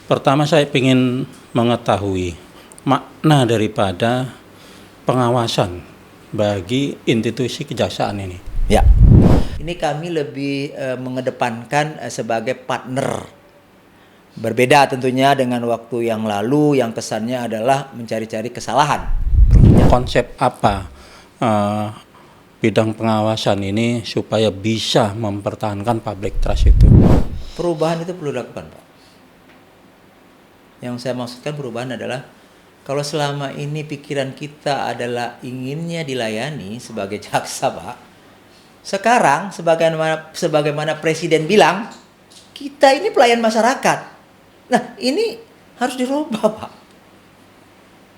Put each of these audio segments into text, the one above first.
Pertama saya ingin mengetahui makna daripada pengawasan bagi institusi kejaksaan ini. Ya, ini kami lebih mengedepankan sebagai partner. Berbeda tentunya dengan waktu yang lalu yang kesannya adalah mencari-cari kesalahan. Konsep apa bidang pengawasan ini supaya bisa mempertahankan public trust itu? Perubahan itu perlu dilakukan, Pak. Yang saya maksudkan perubahan adalah kalau selama ini pikiran kita adalah inginnya dilayani sebagai jaksa, Pak. Sekarang sebagaimana Presiden bilang, kita ini pelayan masyarakat. Nah, ini harus dirubah, Pak.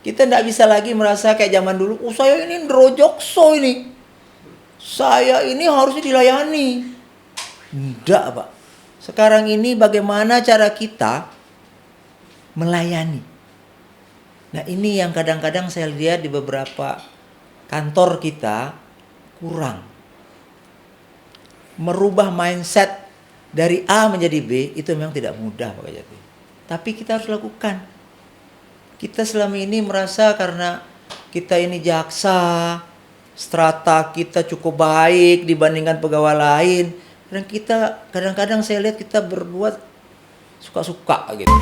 Kita tidak bisa lagi merasa kayak zaman dulu, saya ini ngerojokso ini. Saya ini harusnya dilayani. Tidak, Pak. Sekarang ini bagaimana cara kita melayani. Nah, ini yang kadang-kadang saya lihat di beberapa kantor kita kurang. Merubah mindset dari A menjadi B itu memang tidak mudah, Pak Kajati. Tapi kita harus lakukan. Kita selama ini merasa karena kita ini jaksa, strata kita cukup baik dibandingkan pegawai lain, dan kita kadang-kadang saya lihat kita berbuat suka-suka gitu.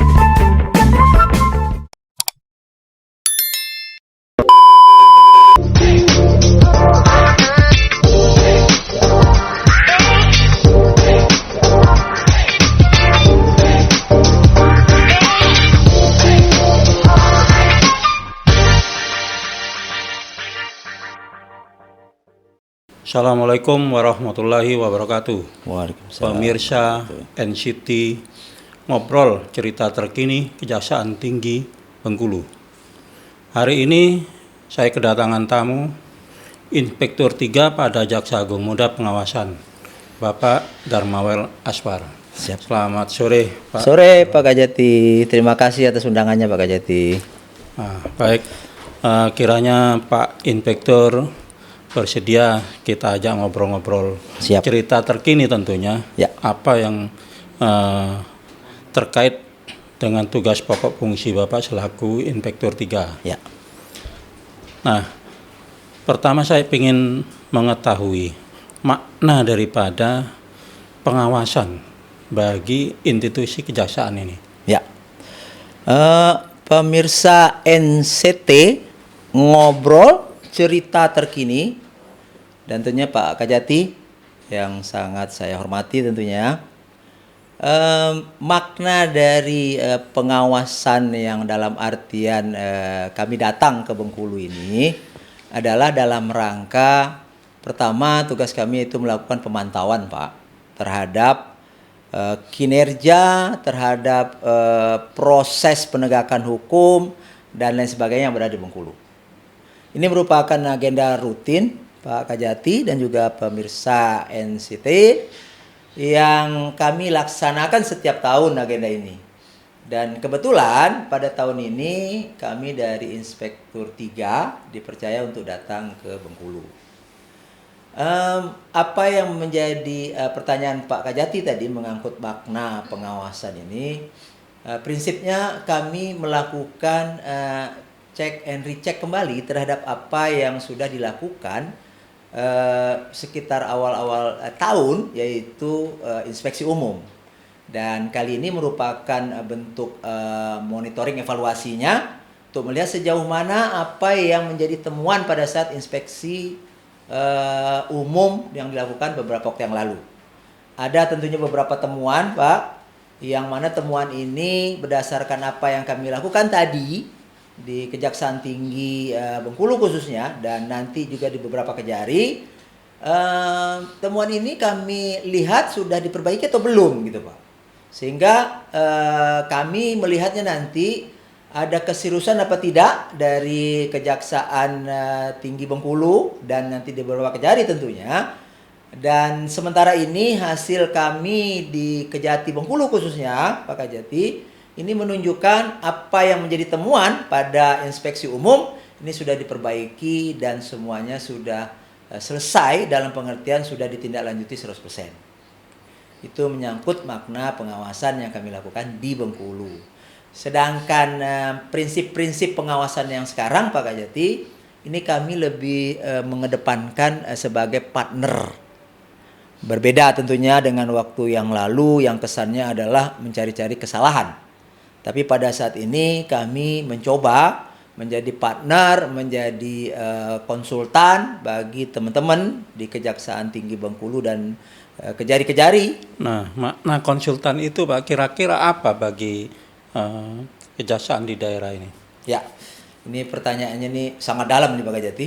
Assalamualaikum warahmatullahi wabarakatuh. Waalaikumsalam. Pemirsa NCT Ngobrol Cerita Terkini Kejaksaan Tinggi Bengkulu. Hari ini saya kedatangan tamu Inspektur 3 pada Jaksa Agung Muda Pengawasan, Bapak Darmawel Aswar. Siap. Selamat sore, Pak. Sore, Pak Kajati. Terima kasih atas undangannya, Pak Kajati. Baik, kiranya Pak Inspektur bersedia kita ajak ngobrol-ngobrol. Siap. Cerita terkini tentunya. Ya. Apa yang terkait dengan tugas pokok fungsi Bapak selaku Inspektur 3. Ya. Nah, pertama saya ingin mengetahui makna daripada pengawasan bagi institusi kejaksaan ini. Ya. Pemirsa NCT Ngobrol Cerita Terkini, dan tentunya Pak Kajati yang sangat saya hormati tentunya. Makna dari pengawasan yang dalam artian kami datang ke Bengkulu ini adalah dalam rangka pertama tugas kami itu melakukan pemantauan, Pak, terhadap kinerja, terhadap proses penegakan hukum dan lain sebagainya yang berada di Bengkulu. Ini merupakan agenda rutin Pak Kajati dan juga pemirsa NCT yang kami laksanakan setiap tahun agenda ini. Dan kebetulan pada tahun ini kami dari Inspektur 3 dipercaya untuk datang ke Bengkulu. Apa yang menjadi pertanyaan Pak Kajati tadi mengangkut makna pengawasan ini, prinsipnya kami melakukan cek and recheck kembali terhadap apa yang sudah dilakukan sekitar awal-awal tahun, yaitu inspeksi umum. Dan kali ini merupakan bentuk monitoring evaluasinya untuk melihat sejauh mana apa yang menjadi temuan pada saat inspeksi umum yang dilakukan beberapa waktu yang lalu. Ada tentunya beberapa temuan, Pak, yang mana temuan ini berdasarkan apa yang kami lakukan tadi di Kejaksaan Tinggi Bengkulu khususnya, dan nanti juga di beberapa Kejari. Temuan ini kami lihat sudah diperbaiki atau belum gitu, Pak. Sehingga kami melihatnya nanti ada keseriusan apa tidak dari Kejaksaan Tinggi Bengkulu dan nanti di beberapa Kejari tentunya. Dan sementara ini hasil kami di Kejati Bengkulu khususnya, Pak Kajati, ini menunjukkan apa yang menjadi temuan pada inspeksi umum ini sudah diperbaiki dan semuanya sudah selesai, dalam pengertian sudah ditindaklanjuti 100%. Itu menyangkut makna pengawasan yang kami lakukan di Bengkulu. Sedangkan prinsip-prinsip pengawasan yang sekarang Pak Kajati, ini kami lebih mengedepankan sebagai partner. Berbeda tentunya dengan waktu yang lalu yang kesannya adalah mencari-cari kesalahan. Tapi pada saat ini kami mencoba menjadi partner, menjadi konsultan bagi teman-teman di Kejaksaan Tinggi Bengkulu dan Kejari-Kejari. Nah, konsultan itu Pak kira-kira apa bagi kejaksaan di daerah ini? Ya, ini pertanyaannya nih sangat dalam nih Pak Kajati.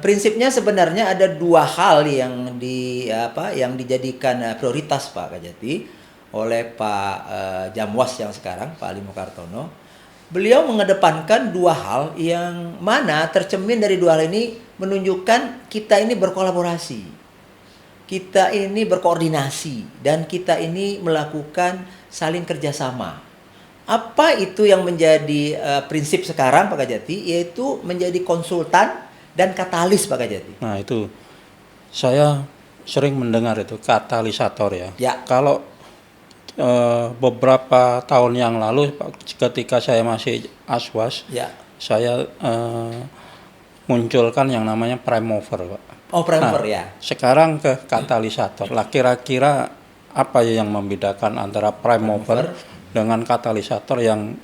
Prinsipnya sebenarnya ada dua hal yang dijadikan prioritas Pak Kajati oleh Pak Jamwas yang sekarang, Pak Ali Mukartono. Beliau mengedepankan dua hal yang mana tercermin dari dua hal ini menunjukkan kita ini berkolaborasi, kita ini berkoordinasi, dan kita ini melakukan saling kerjasama. Apa itu yang menjadi prinsip sekarang Pak Kajati? Yaitu menjadi konsultan dan katalis Pak Kajati. Nah itu saya sering mendengar itu katalisator ya. Ya. Kalau beberapa tahun yang lalu ketika saya masih aswas, Ya. saya munculkan yang namanya prime mover Pak. Oh, prime mover ya. Sekarang ke katalisator. Lah kira-kira apa yang membedakan antara prime mover dengan katalisator yang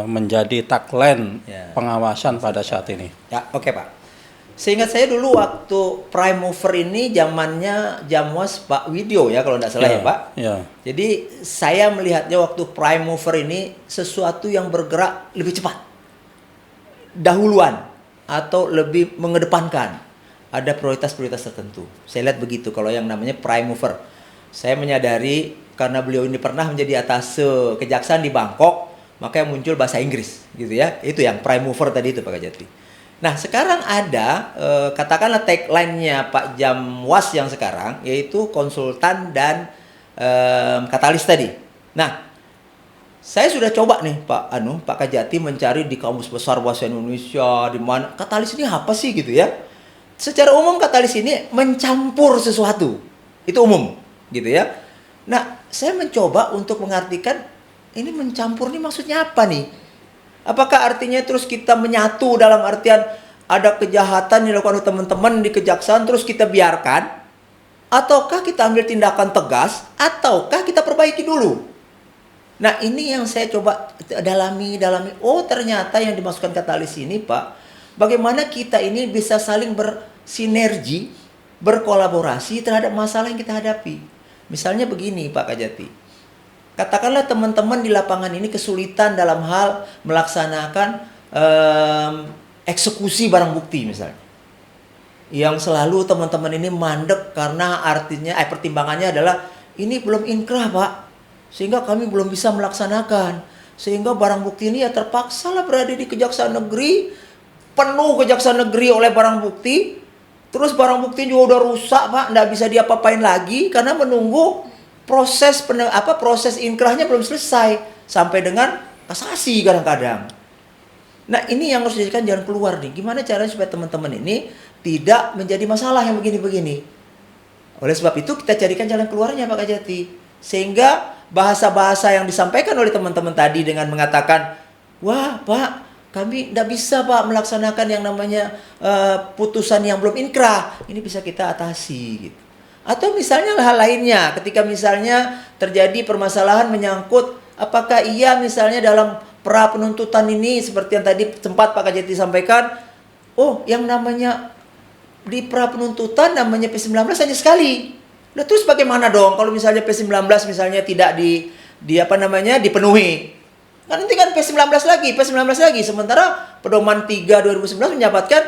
menjadi tagline pengawasan pada saat ini? Ya, oke Pak. Seingat saya dulu waktu prime mover ini zamannya Jamwas Pak Widyo ya kalau tidak salah ya Pak. Ya. Jadi saya melihatnya waktu prime mover ini sesuatu yang bergerak lebih cepat, dahuluan, atau lebih mengedepankan. Ada prioritas-prioritas tertentu. Saya lihat begitu kalau yang namanya prime mover. Saya menyadari karena beliau ini pernah menjadi atase kejaksaan di Bangkok, makanya muncul bahasa Inggris gitu ya. Itu yang prime mover tadi itu Pak Kajati. Nah sekarang ada katakanlah tagline-nya Pak Jamwas yang sekarang, yaitu konsultan dan katalis tadi. Nah saya sudah coba nih Pak Kajati mencari di kamus besar bahasa Indonesia di mana katalis ini apa sih gitu ya. Secara umum katalis ini mencampur sesuatu, itu umum gitu ya. Nah saya mencoba untuk mengartikan ini mencampur ini maksudnya apa nih? Apakah artinya terus kita menyatu dalam artian ada kejahatan yang dilakukan oleh teman-teman di kejaksaan terus kita biarkan? Ataukah kita ambil tindakan tegas? Ataukah kita perbaiki dulu? Nah ini yang saya coba dalami. Oh ternyata yang dimasukkan katalis ini Pak, bagaimana kita ini bisa saling bersinergi, berkolaborasi terhadap masalah yang kita hadapi. Misalnya begini Pak Kajati. Katakanlah teman-teman di lapangan ini kesulitan dalam hal melaksanakan eksekusi barang bukti misalnya. Yang selalu teman-teman ini mandek karena artinya pertimbangannya adalah ini belum inkrah Pak. Sehingga kami belum bisa melaksanakan. Sehingga barang bukti ini ya terpaksa lah berada di Kejaksaan Negeri. Penuh Kejaksaan Negeri oleh barang bukti. Terus barang bukti juga udah rusak Pak. Nggak bisa diapa-apain lagi karena menunggu proses inkrahnya belum selesai sampai dengan kasasi kadang-kadang. Nah ini yang harus dijadikan jalan keluar nih. Gimana caranya supaya teman-teman ini tidak menjadi masalah yang begini-begini. Oleh sebab itu kita carikan jalan keluarnya Pak Kajati. Sehingga bahasa-bahasa yang disampaikan oleh teman-teman tadi dengan mengatakan, wah Pak kami tidak bisa Pak melaksanakan yang namanya putusan yang belum inkrah. Ini bisa kita atasi gitu. Atau misalnya hal lainnya, ketika misalnya terjadi permasalahan menyangkut apakah ia misalnya dalam pra penuntutan ini seperti yang tadi sempat Pak Kajati sampaikan, oh yang namanya di pra penuntutan namanya P19 hanya sekali. Nah terus bagaimana dong kalau misalnya P19 misalnya tidak dipenuhi? Kan nanti kan P19 lagi, sementara pedoman 3 2011 menyebutkan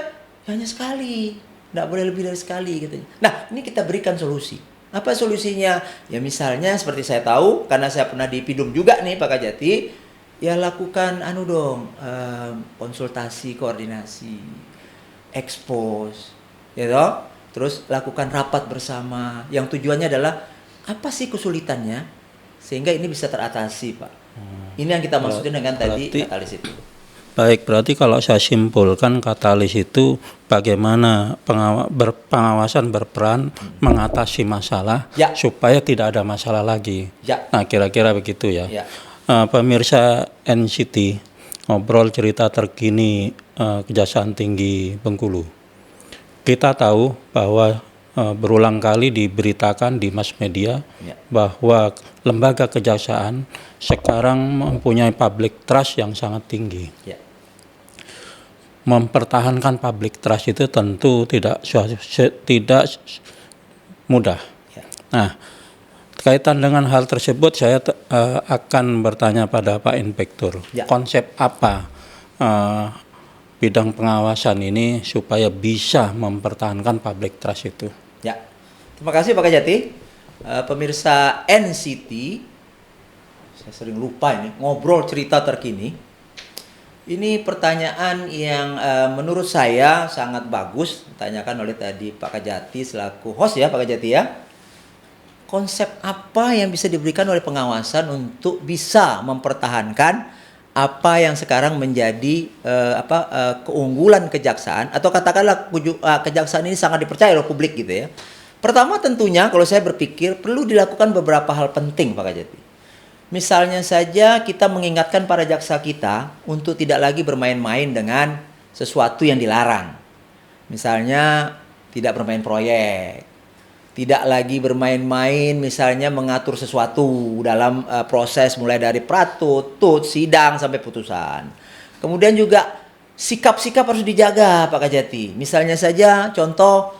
hanya sekali. Tidak boleh lebih dari sekali katanya. Nah ini kita berikan solusi. Apa solusinya? Ya misalnya seperti saya tahu karena saya pernah di Pidum juga nih Pak Kajati. Ya lakukan konsultasi, koordinasi, expose, ya toh. Terus lakukan rapat bersama. Yang tujuannya adalah apa sih kesulitannya sehingga ini bisa teratasi Pak. Ini yang kita maksudin dengan tadi katalis itu. Baik, berarti kalau saya simpulkan katalis itu bagaimana pengawasan berperan mengatasi masalah supaya tidak ada masalah lagi. Ya. Nah, kira-kira begitu ya. Ya. pemirsa NCT, ngobrol cerita terkini Kejaksaan Tinggi Bengkulu. Kita tahu bahwa berulang kali diberitakan di mass media bahwa lembaga kejaksaan sekarang mempunyai public trust yang sangat tinggi. Mempertahankan public trust itu tentu tidak mudah. Nah, kaitan dengan hal tersebut saya akan bertanya pada Pak Inspektur, konsep apa bidang pengawasan ini supaya bisa mempertahankan public trust itu? Ya, terima kasih Pak Kajati. Pemirsa NCT, saya sering lupa ini, ngobrol cerita terkini. Ini pertanyaan yang menurut saya sangat bagus, ditanyakan oleh tadi Pak Kajati selaku host ya Pak Kajati ya. Konsep apa yang bisa diberikan oleh pengawasan untuk bisa mempertahankan apa yang sekarang menjadi keunggulan kejaksaan, atau katakanlah kejaksaan ini sangat dipercaya oleh publik gitu ya. Pertama tentunya kalau saya berpikir perlu dilakukan beberapa hal penting Pak Kajati. Misalnya saja kita mengingatkan para jaksa kita untuk tidak lagi bermain-main dengan sesuatu yang dilarang. Misalnya tidak bermain proyek, tidak lagi bermain-main misalnya mengatur sesuatu dalam proses mulai dari pratut, sidang sampai putusan. Kemudian juga sikap-sikap harus dijaga Pak Kajati. Misalnya saja contoh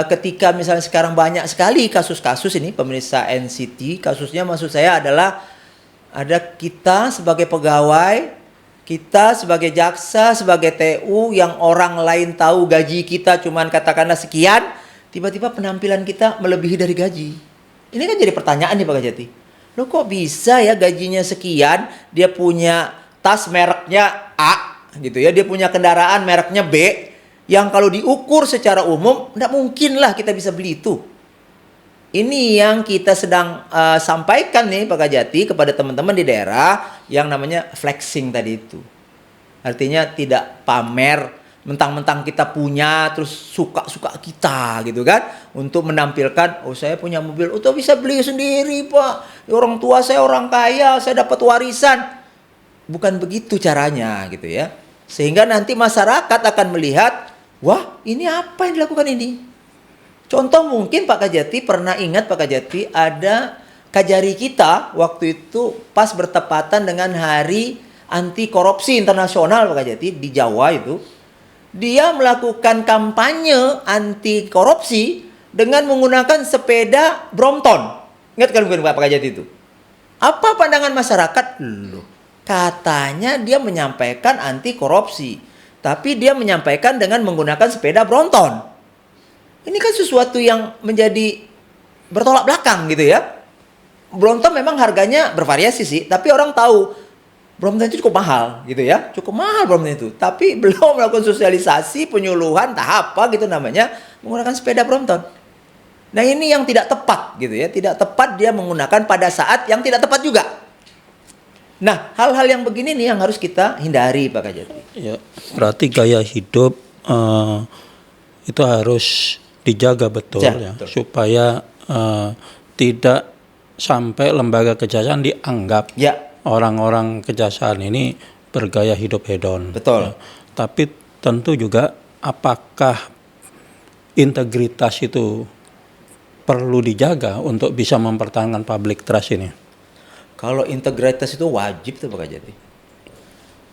ketika misalnya sekarang banyak sekali kasus-kasus ini pemirsa NCT, kasusnya maksud saya adalah ada kita sebagai pegawai, kita sebagai jaksa, sebagai TU yang orang lain tahu gaji kita cuman katakanlah sekian, tiba-tiba penampilan kita melebihi dari gaji. Ini kan jadi pertanyaan nih Pak Kajati. Loh kok bisa ya gajinya sekian, dia punya tas mereknya A gitu ya, dia punya kendaraan mereknya B, yang kalau diukur secara umum tidak mungkin lah kita bisa beli itu. Ini yang kita sedang sampaikan nih Pak Kajati kepada teman-teman di daerah yang namanya flexing tadi itu. Artinya tidak pamer mentang-mentang kita punya terus suka-suka kita gitu kan, untuk menampilkan oh saya punya mobil, oh bisa beli sendiri Pak, orang tua saya orang kaya, saya dapat warisan. Bukan begitu caranya gitu ya, sehingga nanti masyarakat akan melihat wah ini apa yang dilakukan ini. Contoh mungkin Pak Kajati pernah ingat Pak Kajati ada Kajari kita waktu itu pas bertepatan dengan hari anti korupsi internasional Pak Kajati di Jawa itu. Dia melakukan kampanye anti korupsi dengan menggunakan sepeda Brompton. Ingat kan bukan Pak Kajati itu? Apa pandangan masyarakat? Loh, katanya dia menyampaikan anti korupsi, tapi dia menyampaikan dengan menggunakan sepeda Brompton. Ini kan sesuatu yang menjadi bertolak belakang gitu ya. Brompton memang harganya bervariasi sih, tapi orang tahu Brompton itu cukup mahal gitu ya, cukup mahal Brompton itu. Tapi belum melakukan sosialisasi, penyuluhan, tahap apa gitu namanya, menggunakan sepeda Brompton. Nah ini yang tidak tepat gitu ya, tidak tepat dia menggunakan pada saat yang tidak tepat juga. Nah hal-hal yang begini nih yang harus kita hindari Pak Kajati. Ya, berarti gaya hidup itu harus dijaga betul ya, betul. Supaya tidak sampai lembaga kejaksaan dianggap orang-orang kejaksaan ini bergaya hidup hedon. Betul. Ya. Tapi tentu juga apakah integritas itu perlu dijaga untuk bisa mempertahankan public trust ini? Kalau integritas itu wajib tuh Pak Kajati.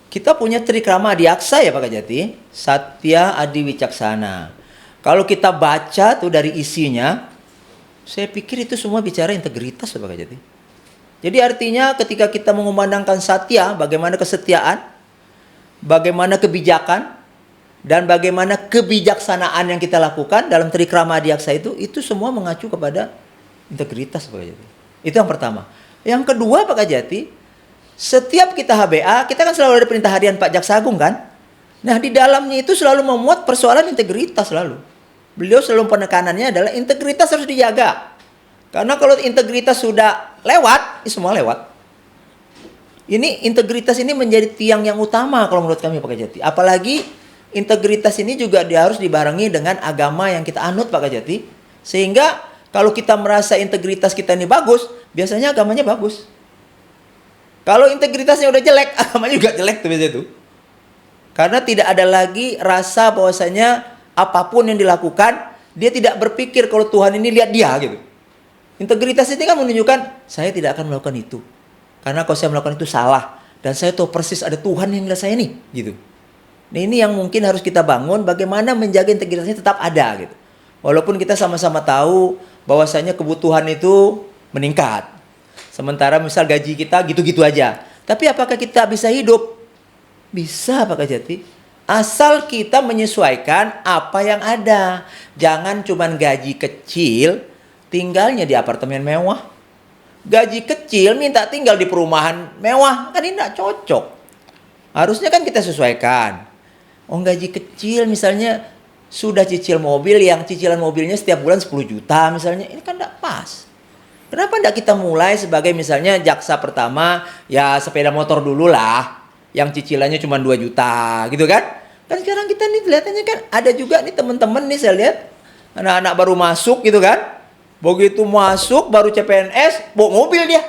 Kita punya trikrama adiaksa ya Pak Kajati, Satya Adi Wicaksana. Kalau kita baca tuh dari isinya, saya pikir itu semua bicara integritas Pak Kajati. Jadi artinya ketika kita mengumandangkan satya, bagaimana kesetiaan, bagaimana kebijakan, dan bagaimana kebijaksanaan yang kita lakukan dalam trikrama adiaksa itu semua mengacu kepada integritas Pak Kajati. Itu yang pertama. Yang kedua Pak Kajati, setiap kita HBA, kita kan selalu ada perintah harian Pak Jaksa Agung kan? Nah di dalamnya itu selalu memuat persoalan integritas selalu. Beliau selalu penekanannya adalah integritas harus dijaga. Karena kalau integritas sudah lewat, ini semua lewat. Ini integritas ini menjadi tiang yang utama kalau menurut kami Pak Kajati. Apalagi integritas ini juga harus dibarengi dengan agama yang kita anut Pak Kajati. Sehingga kalau kita merasa integritas kita ini bagus, biasanya agamanya bagus. Kalau integritasnya udah jelek, agamanya juga jelek tuh biasanya tuh. Karena tidak ada lagi rasa bahwasanya apapun yang dilakukan, dia tidak berpikir kalau Tuhan ini lihat dia gitu. Integritas ini kan menunjukkan saya tidak akan melakukan itu. Karena kalau saya melakukan itu salah. Dan saya tahu persis ada Tuhan yang lihat saya nih gitu. Nah, ini yang mungkin harus kita bangun, bagaimana menjaga integritasnya tetap ada gitu. Walaupun kita sama-sama tahu bahwasanya kebutuhan itu meningkat. Sementara misal gaji kita gitu-gitu aja. Tapi apakah kita bisa hidup? Bisa Pak Kajati. Asal kita menyesuaikan apa yang ada. Jangan cuman gaji kecil, tinggalnya di apartemen mewah. Gaji kecil minta tinggal di perumahan mewah. Kan ini tidak cocok. Harusnya kan kita sesuaikan. Oh, gaji kecil misalnya sudah cicil mobil yang cicilan mobilnya setiap bulan 10 juta misalnya. Ini kan tidak pas. Kenapa tidak kita mulai sebagai misalnya jaksa pertama, ya sepeda motor dulu lah. Yang cicilannya cuma 2 juta gitu kan. Kan sekarang kita nih kelihatannya kan ada juga nih teman-teman nih saya lihat. Anak-anak baru masuk gitu kan. Begitu masuk baru CPNS, bawa mobil dia.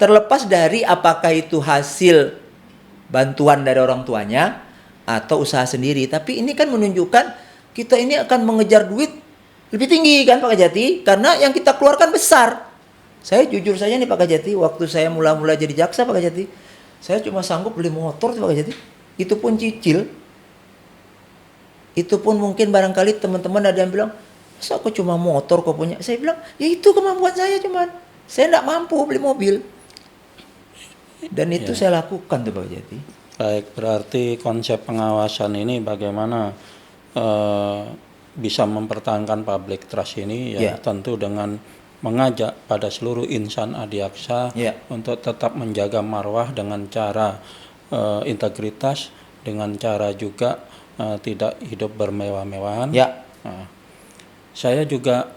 Terlepas dari apakah itu hasil bantuan dari orang tuanya atau usaha sendiri. Tapi ini kan menunjukkan kita ini akan mengejar duit lebih tinggi kan Pak Kajati, karena yang kita keluarkan besar. Saya jujur saja nih Pak Kajati, waktu saya mula-mula jadi jaksa Pak Kajati, saya cuma sanggup beli motor Pak Kajati. Itu pun cicil. Itu pun mungkin barangkali teman-teman ada yang bilang, masa aku cuma motor kok punya? Saya bilang, ya itu kemampuan saya cuman. Saya tidak mampu beli mobil. Dan itu saya lakukan tuh Pak Kajati. Baik, berarti konsep pengawasan ini bagaimana bisa mempertahankan public trust ini ya tentu dengan mengajak pada seluruh insan adiaksa untuk tetap menjaga marwah dengan cara integritas, dengan cara juga tidak hidup bermewah-mewahan. Nah, saya juga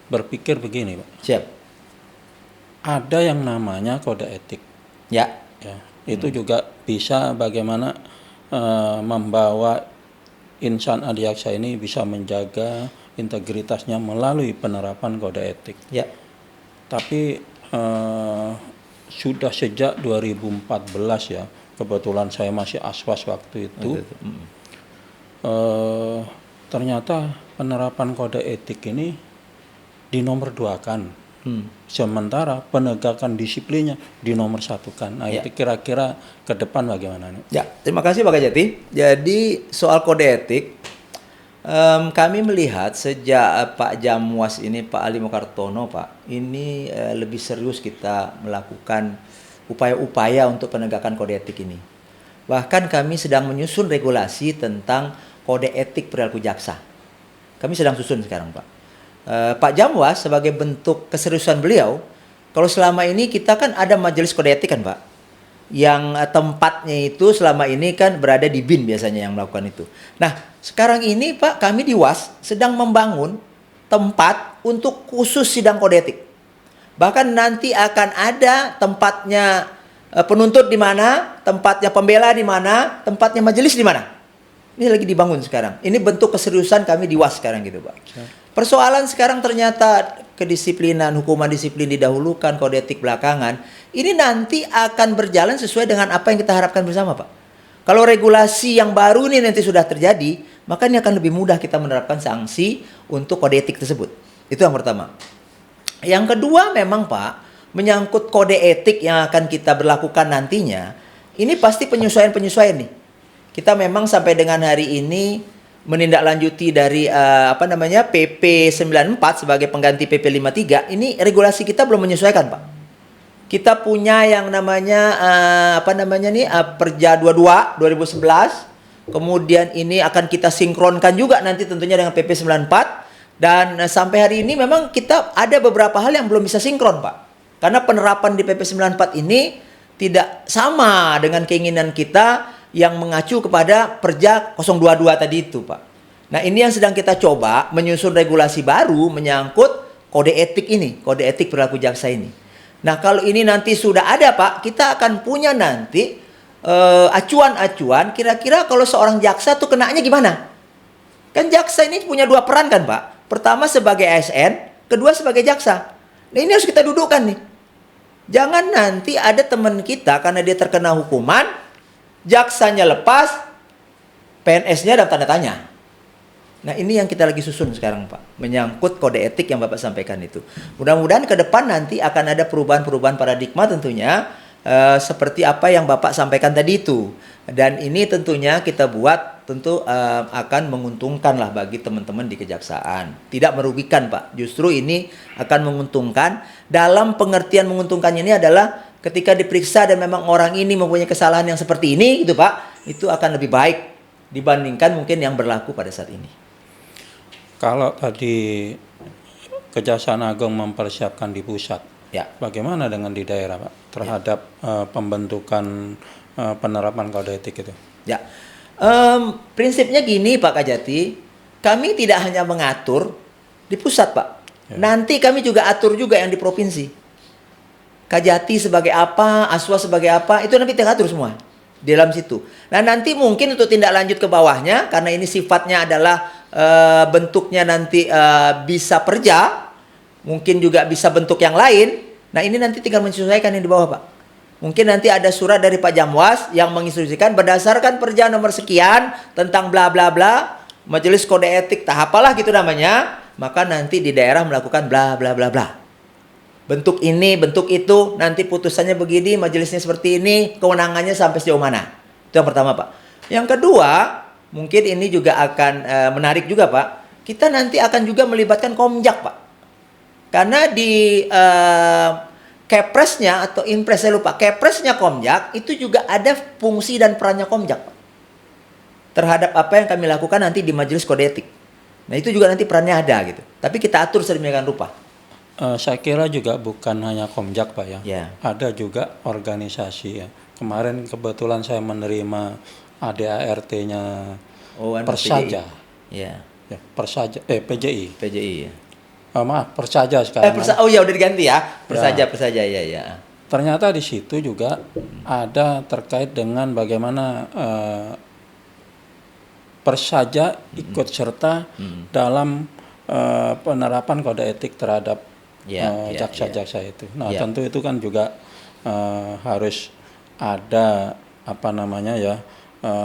berpikir begini, Pak. Siap. Ada yang namanya kode etik. Ya, itu juga bisa bagaimana membawa insan adiaksa ini bisa menjaga integritasnya melalui penerapan kode etik. Ya. Tapi sudah sejak 2014 ya, kebetulan saya masih aswas waktu itu. Ternyata penerapan kode etik ini dinomorduakan. Sementara penegakan disiplinnya dinomor-satukan. Nah, itu kira-kira ke depan bagaimana? Ya, terima kasih Pak Kajati. Jadi soal kode etik, kami melihat sejak Pak Jamwas ini, Pak Ali Mokartono, Pak, ini lebih serius kita melakukan upaya-upaya untuk penegakan kode etik ini. Bahkan kami sedang menyusun regulasi tentang kode etik perilaku jaksa. Kami sedang susun sekarang, Pak. Pak Jamwas sebagai bentuk keseriusan beliau, kalau selama ini kita kan ada majelis kode etik kan Pak, yang tempatnya itu selama ini kan berada di BIN biasanya yang melakukan itu. Nah sekarang ini Pak, kami di WAS sedang membangun tempat untuk khusus sidang kode etik. Bahkan nanti akan ada tempatnya penuntut di mana, tempatnya pembela di mana, tempatnya majelis di mana. Ini lagi dibangun sekarang. Ini bentuk keseriusan kami di WAS sekarang gitu Pak. Persoalan sekarang ternyata kedisiplinan, hukuman disiplin didahulukan, kode etik belakangan. Ini nanti akan berjalan sesuai dengan apa yang kita harapkan bersama Pak. Kalau regulasi yang baru ini nanti sudah terjadi, maka ini akan lebih mudah kita menerapkan sanksi untuk kode etik tersebut. Itu yang pertama. Yang kedua memang Pak, menyangkut kode etik yang akan kita berlakukan nantinya, ini pasti penyesuaian-penyesuaian nih. Kita memang sampai dengan hari ini menindaklanjuti dari PP 94 sebagai pengganti PP 53, ini regulasi kita belum menyesuaikan Pak. Kita punya yang namanya Perja 22 2011. Kemudian ini akan kita sinkronkan juga nanti tentunya dengan PP 94, dan sampai hari ini memang kita ada beberapa hal yang belum bisa sinkron Pak. Karena penerapan di PP 94 ini tidak sama dengan keinginan kita yang mengacu kepada Perja 022 tadi itu Pak. Nah ini yang sedang kita coba menyusun regulasi baru menyangkut kode etik ini, kode etik perilaku jaksa ini. Nah kalau ini nanti sudah ada Pak, kita akan punya nanti acuan-acuan kira-kira kalau seorang jaksa tuh kenanya gimana. Kan jaksa ini punya dua peran kan Pak. Pertama sebagai ASN, kedua sebagai jaksa. Nah ini harus kita dudukkan nih. Jangan nanti ada teman kita karena dia terkena hukuman, jaksanya lepas, PNS-nya dalam tanda tanya. Nah, ini yang kita lagi susun sekarang, Pak. Menyangkut kode etik yang Bapak sampaikan itu. Mudah-mudahan ke depan nanti akan ada perubahan-perubahan paradigma tentunya, seperti apa yang Bapak sampaikan tadi itu. Dan ini tentunya kita buat tentu akan menguntungkan lah bagi teman-teman di kejaksaan. Tidak merugikan, Pak. Justru ini akan menguntungkan. Dalam pengertian menguntungkannya ini adalah ketika diperiksa dan memang orang ini mempunyai kesalahan yang seperti ini gitu, Pak, itu akan lebih baik dibandingkan mungkin yang berlaku pada saat ini. Kalau tadi Kejaksaan Agung mempersiapkan di pusat, Ya. bagaimana dengan di daerah, Pak, terhadap pembentukan penerapan kode etik itu? Ya, prinsipnya gini Pak Kajati, kami tidak hanya mengatur di pusat Pak, nanti kami juga atur juga yang di provinsi. Kajati sebagai apa, Aswa sebagai apa, itu nanti kita atur semua di dalam situ. Nah nanti mungkin untuk tindak lanjut ke bawahnya, karena ini sifatnya adalah bentuknya nanti bisa perja, mungkin juga bisa bentuk yang lain. Nah ini nanti tinggal menyesuaikan yang di bawah Pak. Mungkin nanti ada surat dari Pak Jamwas yang menginstruksikan berdasarkan perja nomor sekian tentang bla bla bla, majelis kode etik tahap apalah gitu namanya, maka nanti di daerah melakukan bla bla bla bla. Bentuk ini, bentuk itu, nanti putusannya begini, majelisnya seperti ini, kewenangannya sampai sejauh mana. Itu yang pertama Pak. Yang kedua, mungkin ini juga akan menarik juga Pak. Kita nanti akan juga melibatkan Komjak Pak. Karena di Kepresnya atau Impres, saya lupa, Kepresnya Komjak itu juga ada fungsi dan perannya Komjak Pak, terhadap apa yang kami lakukan nanti di majelis kode etik. Nah itu juga nanti perannya ada gitu. Tapi kita atur sedemikian rupa. Saya kira juga bukan hanya Komjak Pak ya. Ya. Ada juga organisasi ya. Kemarin kebetulan saya menerima ADART-nya Persaja. Ya. Ya, Persaja PJI. PJI ya. Maaf, Persaja sekarang. Oh ya udah diganti ya. Persaja ya. Ternyata di situ juga ada terkait dengan bagaimana Persaja ikut serta dalam penerapan kode etik terhadap jaksa-jaksa itu. Nah, tentu itu kan juga harus ada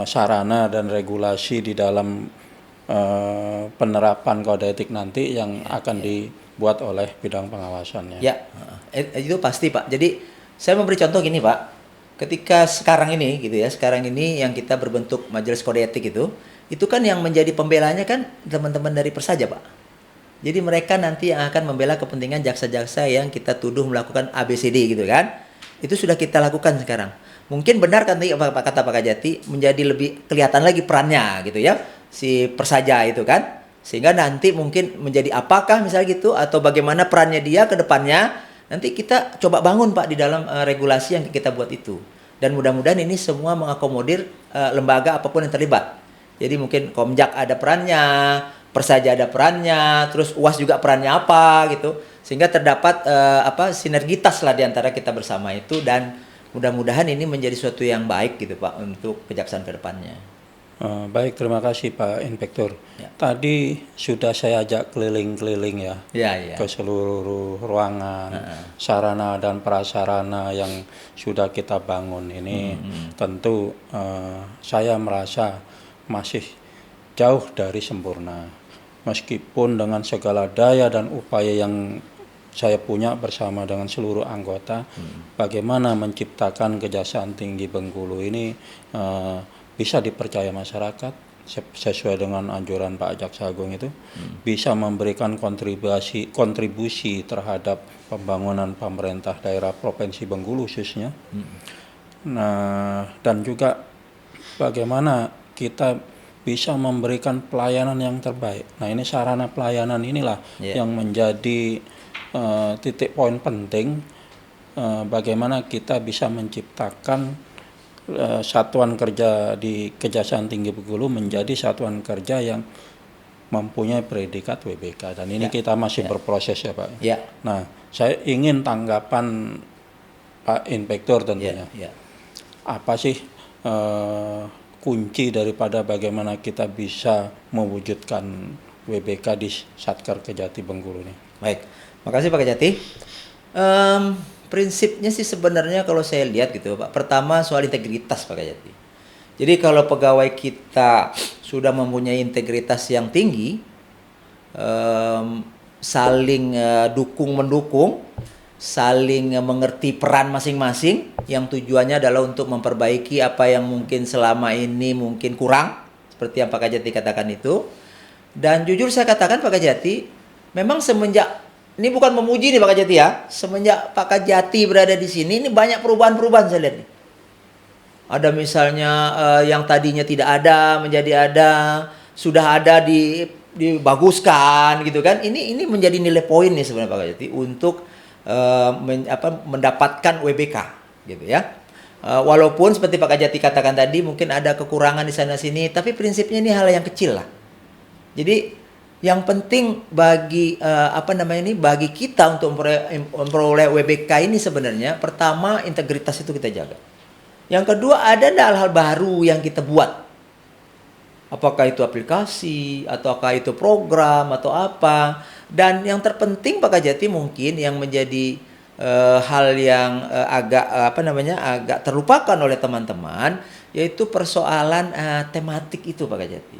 sarana dan regulasi di dalam penerapan kode etik nanti yang akan dibuat oleh bidang pengawasannya. Ya, itu pasti Pak. Jadi saya memberi contoh gini Pak. Ketika sekarang ini gitu ya, sekarang ini yang kita berbentuk majelis kode etik itu kan yang menjadi pembelanya kan teman-teman dari Persaja Pak. Jadi mereka nanti yang akan membela kepentingan jaksa-jaksa yang kita tuduh melakukan ABCD gitu kan. Itu sudah kita lakukan sekarang. Mungkin benar kan tadi kata Pak Kajati, menjadi lebih kelihatan lagi perannya gitu ya, si Persaja itu kan. Sehingga nanti mungkin menjadi apakah misalnya gitu, atau bagaimana perannya dia ke depannya, nanti kita coba bangun Pak di dalam regulasi yang kita buat itu. Dan mudah-mudahan ini semua mengakomodir lembaga apapun yang terlibat. Jadi mungkin Komjak ada perannya, Persaja ada perannya, terus UAS juga perannya apa gitu. Sehingga terdapat sinergitas lah di antara kita bersama itu, dan mudah-mudahan ini menjadi suatu yang baik gitu Pak untuk kejaksaan ke depannya. Baik, terima kasih Pak Inspektur. Ya. Tadi sudah saya ajak keliling-keliling ya, ke seluruh ruangan, sarana dan prasarana yang sudah kita bangun ini. Tentu saya merasa masih jauh dari sempurna. Meskipun dengan segala daya dan upaya yang saya punya bersama dengan seluruh anggota, bagaimana menciptakan Kejaksaan Tinggi Bengkulu ini bisa dipercaya masyarakat sesuai dengan anjuran Pak Jaksa Agung itu, bisa memberikan kontribusi terhadap pembangunan pemerintah daerah Provinsi Bengkulu khususnya. Nah, dan juga bagaimana kita bisa memberikan pelayanan yang terbaik. Nah, ini sarana pelayanan inilah yang menjadi titik poin penting bagaimana kita bisa menciptakan satuan kerja di Kejaksaan Tinggi Bengkulu menjadi satuan kerja yang mempunyai predikat WBK, dan ini kita masih berproses ya Pak. Nah, saya ingin tanggapan Pak Inspektur tentunya. Apa sih kunci daripada bagaimana kita bisa mewujudkan WBK di Satker Kejati Bengkulu ini? Baik, makasih Pak Kejati. Prinsipnya sih sebenarnya kalau saya lihat gitu Pak. Pertama soal integritas Pak Kajati. Jadi kalau pegawai kita sudah mempunyai integritas yang tinggi, saling dukung mendukung, saling mengerti peran masing-masing, yang tujuannya adalah untuk memperbaiki apa yang mungkin selama ini mungkin kurang, seperti yang Pak Kajati katakan itu. Dan jujur saya katakan Pak Kajati, memang semenjak, ini bukan memuji nih Pak Kajati ya, semenjak Pak Kajati berada di sini, ini banyak perubahan-perubahan saya lihat nih. Ada misalnya yang tadinya tidak ada menjadi ada, sudah ada dibaguskan gitu kan. Ini menjadi nilai poin nih sebenarnya Pak Kajati untuk mendapatkan WBK gitu ya. Walaupun seperti Pak Kajati katakan tadi mungkin ada kekurangan di sana sini, tapi prinsipnya ini hal yang kecil lah. Jadi yang penting bagi bagi kita untuk memperoleh WBK ini sebenarnya pertama integritas itu kita jaga. Yang kedua ada hal-hal baru yang kita buat. Apakah itu aplikasi, ataukah itu program atau apa. Dan yang terpenting Pak Kajati mungkin yang menjadi hal yang agak terlupakan oleh teman-teman, yaitu persoalan tematik itu Pak Kajati.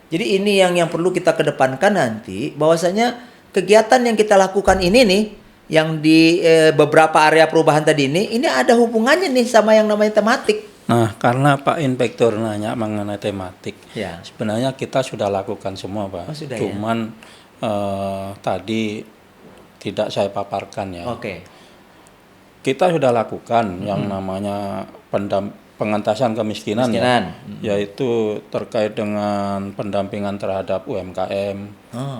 Jadi ini yang perlu kita kedepankan nanti, bahwasanya kegiatan yang kita lakukan ini nih, yang di beberapa area perubahan tadi ini ada hubungannya nih sama yang namanya tematik. Nah, karena Pak Inspektur nanya mengenai tematik, ya. Sebenarnya kita sudah lakukan semua Pak. Sudah, cuman tadi tidak saya paparkan ya. Oke. Kita sudah lakukan yang namanya pengentasan kemiskinan. Ya, yaitu terkait dengan pendampingan terhadap UMKM,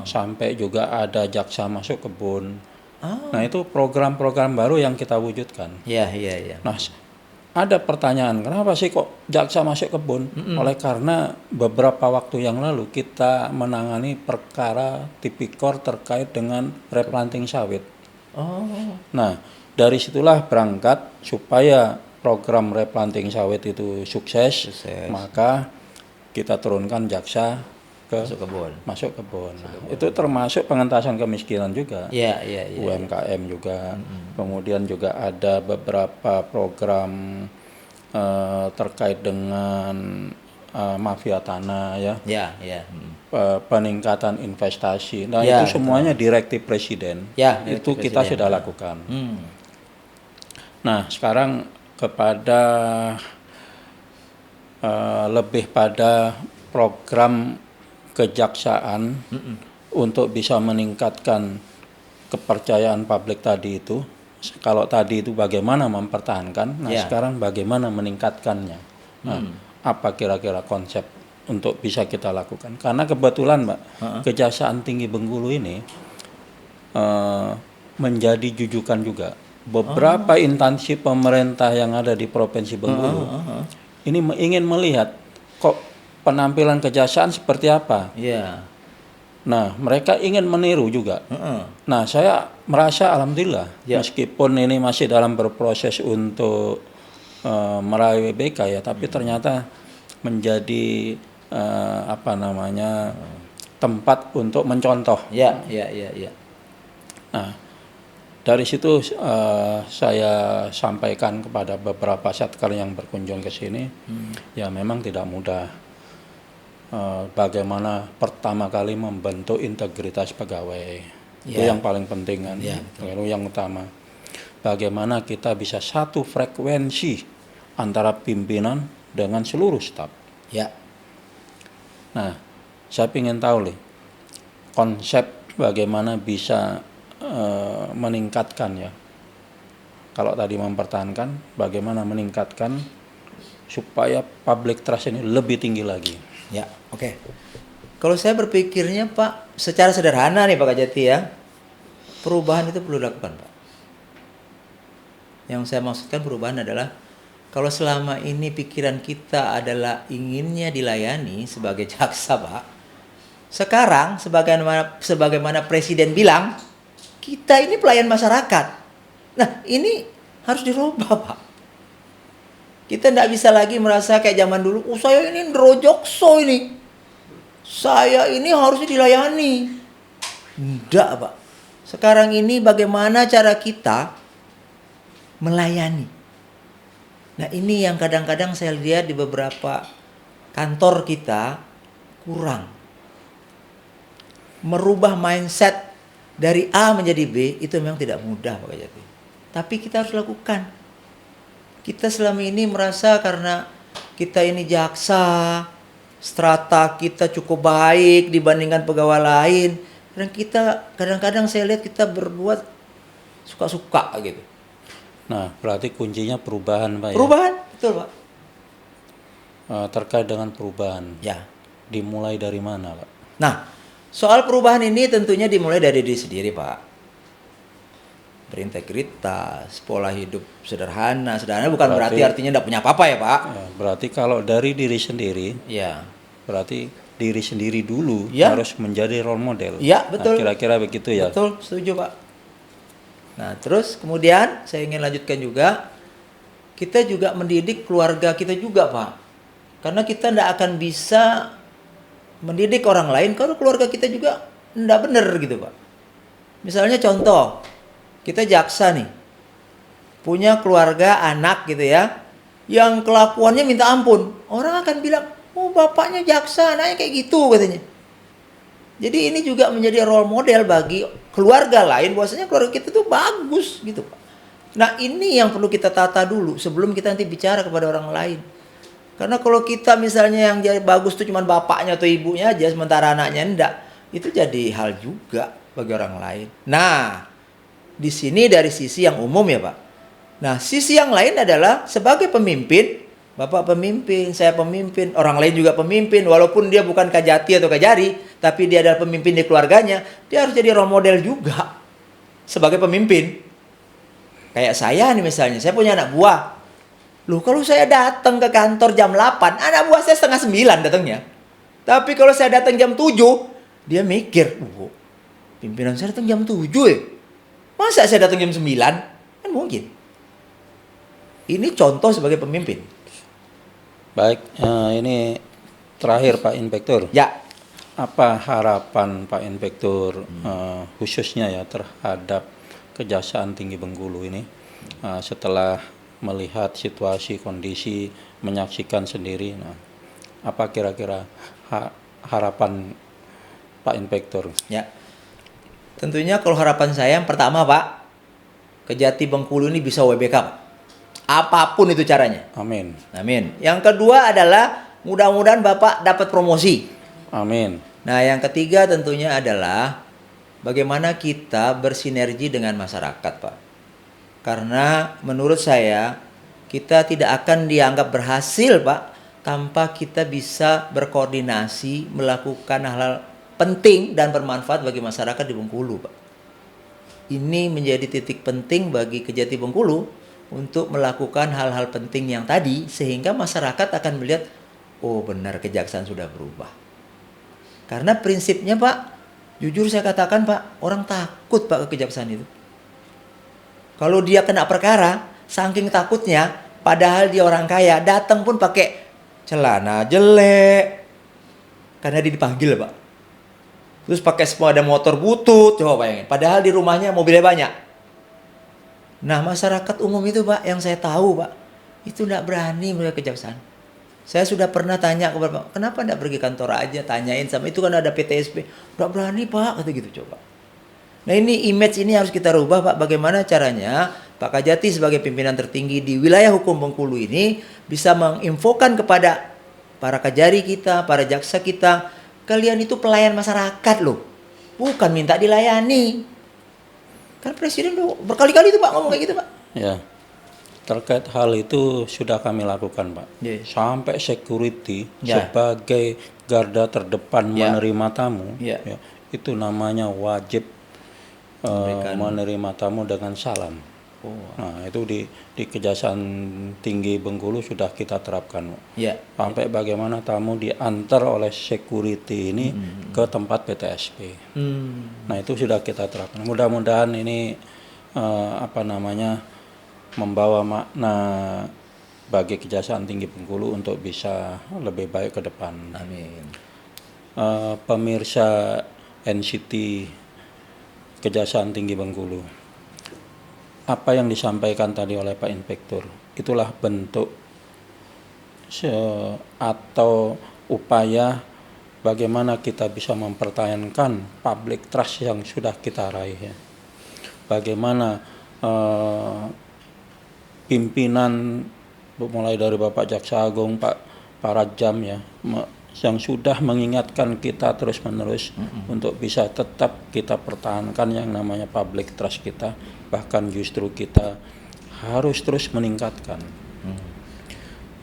sampai juga ada jaksa masuk kebun. Nah itu program-program baru yang kita wujudkan. Iya. Nah ada pertanyaan, kenapa sih kok jaksa masuk kebun? Oleh karena beberapa waktu yang lalu kita menangani perkara tipikor terkait dengan replanting sawit. Nah dari situlah berangkat supaya program replanting sawit itu sukses. Maka kita turunkan jaksa masuk kebun. Nah, itu termasuk pengentasan kemiskinan juga. UMKM juga. Kemudian juga ada beberapa program terkait dengan mafia tanah ya. Peningkatan investasi. Nah, itu semuanya direktif presiden. Itu kita sudah lakukan. Nah, sekarang kepada lebih pada program kejaksaan untuk bisa meningkatkan kepercayaan publik tadi itu. Kalau tadi itu bagaimana mempertahankan, nah sekarang bagaimana meningkatkannya. Nah, apa kira-kira konsep untuk bisa kita lakukan? Karena kebetulan Mbak, Kejaksaan Tinggi Bengkulu ini menjadi jujukan juga. Beberapa instansi pemerintah yang ada di Provinsi Bengkulu ini ingin melihat kok penampilan kejaksaan seperti apa. Nah, mereka ingin meniru juga. Nah, saya merasa alhamdulillah meskipun ini masih dalam berproses untuk meraih WBK ya, tapi ternyata menjadi tempat untuk mencontoh. Nah, dari situ saya sampaikan kepada beberapa satker yang berkunjung ke sini, ya memang tidak mudah. Bagaimana pertama kali membentuk integritas pegawai, itu yang paling penting kan. Lalu yang utama, bagaimana kita bisa satu frekuensi antara pimpinan dengan seluruh staf. Nah, saya ingin tahu nih konsep bagaimana bisa meningkatkan ya. Kalau tadi mempertahankan, bagaimana meningkatkan supaya public trust ini lebih tinggi lagi. Kalau saya berpikirnya Pak, secara sederhana nih Pak Kajati ya, perubahan itu perlu dilakukan Pak. Yang saya maksudkan perubahan adalah, kalau selama ini pikiran kita adalah inginnya dilayani sebagai jaksa Pak, sekarang sebagaimana Presiden bilang, kita ini pelayan masyarakat. Nah ini harus dirubah Pak. Kita tidak bisa lagi merasa kayak zaman dulu, saya ini ndrojokso ini. Saya ini harusnya dilayani. Tidak Pak. Sekarang ini bagaimana cara kita melayani. Nah, ini yang kadang-kadang saya lihat di beberapa kantor kita kurang. Merubah mindset dari A menjadi B itu memang tidak mudah Pak Kajati. Tapi kita harus lakukan. Kita selama ini merasa karena kita ini jaksa, strata kita cukup baik dibandingkan pegawai lain, dan kita kadang-kadang saya lihat kita berbuat suka-suka gitu. Nah, berarti kuncinya perubahan, Pak. Perubahan, betul Pak. Terkait dengan perubahan, Ya. dimulai dari mana, Pak? Nah, soal perubahan ini tentunya dimulai dari diri sendiri Pak. Berintegritas, pola hidup sederhana. Sederhana bukan berarti artinya tidak punya apa-apa ya Pak. Ya, berarti kalau dari diri sendiri, Ya. berarti diri sendiri dulu Ya. harus menjadi role model. Ya, betul. Nah, kira-kira begitu ya. Betul, setuju Pak. Nah, terus kemudian saya ingin lanjutkan juga, kita juga mendidik keluarga kita juga Pak. Karena kita tidak akan bisa mendidik orang lain kalau keluarga kita juga tidak benar gitu Pak. Misalnya contoh, kita jaksa nih, punya keluarga anak gitu ya, yang kelakuannya minta ampun. Orang akan bilang, oh bapaknya jaksa, anaknya kayak gitu katanya. Jadi ini juga menjadi role model bagi keluarga lain, bahwasanya keluarga kita tuh bagus gitu Pak. Nah ini yang perlu kita tata dulu sebelum kita nanti bicara kepada orang lain. Karena kalau kita misalnya yang jadi bagus tuh cuma bapaknya atau ibunya aja, sementara anaknya enggak, itu jadi hal juga bagi orang lain. Nah, di sini dari sisi yang umum ya Pak. Nah, sisi yang lain adalah sebagai pemimpin, Bapak pemimpin, saya pemimpin, orang lain juga pemimpin, walaupun dia bukan Kajati atau Kajari, tapi dia adalah pemimpin di keluarganya, dia harus jadi role model juga sebagai pemimpin. Kayak saya nih misalnya, saya punya anak buah. Loh, kalau saya datang ke kantor jam 8, anak buah saya setengah 9 datangnya. Tapi kalau saya datang jam 7, dia mikir, pimpinan saya datang jam 7 ya? Masa saya datang jam 9? Kan mungkin. Ini contoh sebagai pemimpin. Baik, ini terakhir Pak Inspektur. Ya. Apa harapan Pak Inspektur khususnya ya terhadap Kejaksaan Tinggi Bengkulu ini setelah melihat situasi, kondisi, menyaksikan sendiri. Nah, apa kira-kira harapan Pak Inspektur? Ya. Tentunya kalau harapan saya yang pertama Pak, Kejati Bengkulu ini bisa WBK Pak. Apapun itu caranya. Amin. Amin. Yang kedua adalah mudah-mudahan Bapak dapat promosi. Amin. Nah, yang ketiga tentunya adalah bagaimana kita bersinergi dengan masyarakat, Pak. Karena menurut saya kita tidak akan dianggap berhasil, Pak, tanpa kita bisa berkoordinasi melakukan hal-hal penting dan bermanfaat bagi masyarakat di Bengkulu, Pak. Ini menjadi titik penting bagi Kejati Bengkulu untuk melakukan hal-hal penting yang tadi, sehingga masyarakat akan melihat, oh benar kejaksaan sudah berubah. Karena prinsipnya Pak, jujur saya katakan Pak, orang takut Pak ke kejaksaan itu. Kalau dia kena perkara, saking takutnya, padahal dia orang kaya, datang pun pakai celana jelek, karena dia dipanggil Pak. Terus pakai sepeda motor butut, coba bayangin. Padahal di rumahnya mobilnya banyak. Nah, masyarakat umum itu Pak, yang saya tahu Pak, itu tidak berani mereka kejaksaan. Saya sudah pernah tanya kepada Pak, kenapa tidak pergi kantor aja, tanyain sama itu kan ada PTSP. Tidak berani Pak, kata gitu coba. Nah ini image ini harus kita rubah Pak. Bagaimana caranya Pak Kajati sebagai pimpinan tertinggi di wilayah hukum Bengkulu ini bisa menginfokan kepada para kajari kita, para jaksa kita, kalian itu pelayan masyarakat loh, bukan minta dilayani. Kan Presiden tuh berkali-kali itu Pak ngomong kayak gitu Pak. Ya, terkait hal itu sudah kami lakukan Pak. Yeah. Sampai security Yeah. sebagai garda terdepan Yeah. menerima tamu, Yeah. ya, itu namanya wajib menerima tamu dengan salam. Oh. Nah itu di Kejaksaan Tinggi Bengkulu sudah kita terapkan. Yeah. Sampai bagaimana tamu diantar oleh security ini ke tempat PTSP. Nah itu sudah kita terapkan. Mudah-mudahan ini membawa makna bagi Kejaksaan Tinggi Bengkulu untuk bisa lebih baik ke depan. Amin. Pemirsa NCT Kejaksaan Tinggi Bengkulu, apa yang disampaikan tadi oleh Pak Inspektur, itulah bentuk atau upaya bagaimana kita bisa mempertahankan public trust yang sudah kita raih ya. Bagaimana pimpinan mulai dari Bapak Jaksa Agung, Pak Rajam ya, yang sudah mengingatkan kita terus-menerus untuk bisa tetap kita pertahankan yang namanya public trust kita, bahkan justru kita harus terus meningkatkan.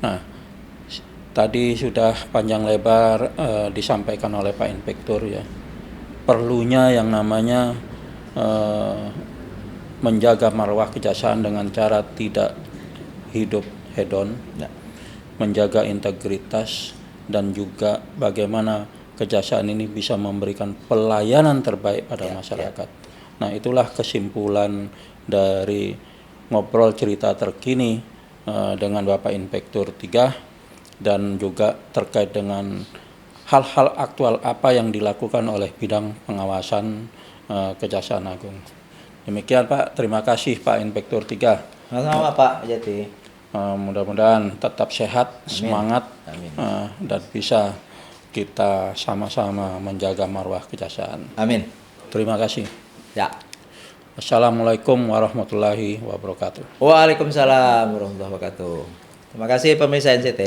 Nah, tadi sudah panjang lebar disampaikan oleh Pak Inspektur ya, perlunya yang namanya menjaga marwah kejaksaan dengan cara tidak hidup hedon, ya, menjaga integritas, dan juga bagaimana kejaksaan ini bisa memberikan pelayanan terbaik pada masyarakat. Nah, itulah kesimpulan dari ngobrol cerita terkini dengan Bapak Inspektur 3 dan juga terkait dengan hal-hal aktual apa yang dilakukan oleh bidang pengawasan Kejaksaan Agung. Demikian Pak, terima kasih Pak Inspektur 3. Sama-sama Pak Jati. Mudah-mudahan tetap sehat, amin, semangat, amin, dan bisa kita sama-sama menjaga marwah kejaksaan. Amin. Terima kasih. Ya. Assalamualaikum warahmatullahi wabarakatuh. Waalaikumsalam warahmatullahi wabarakatuh. Terima kasih pemirsa NCT.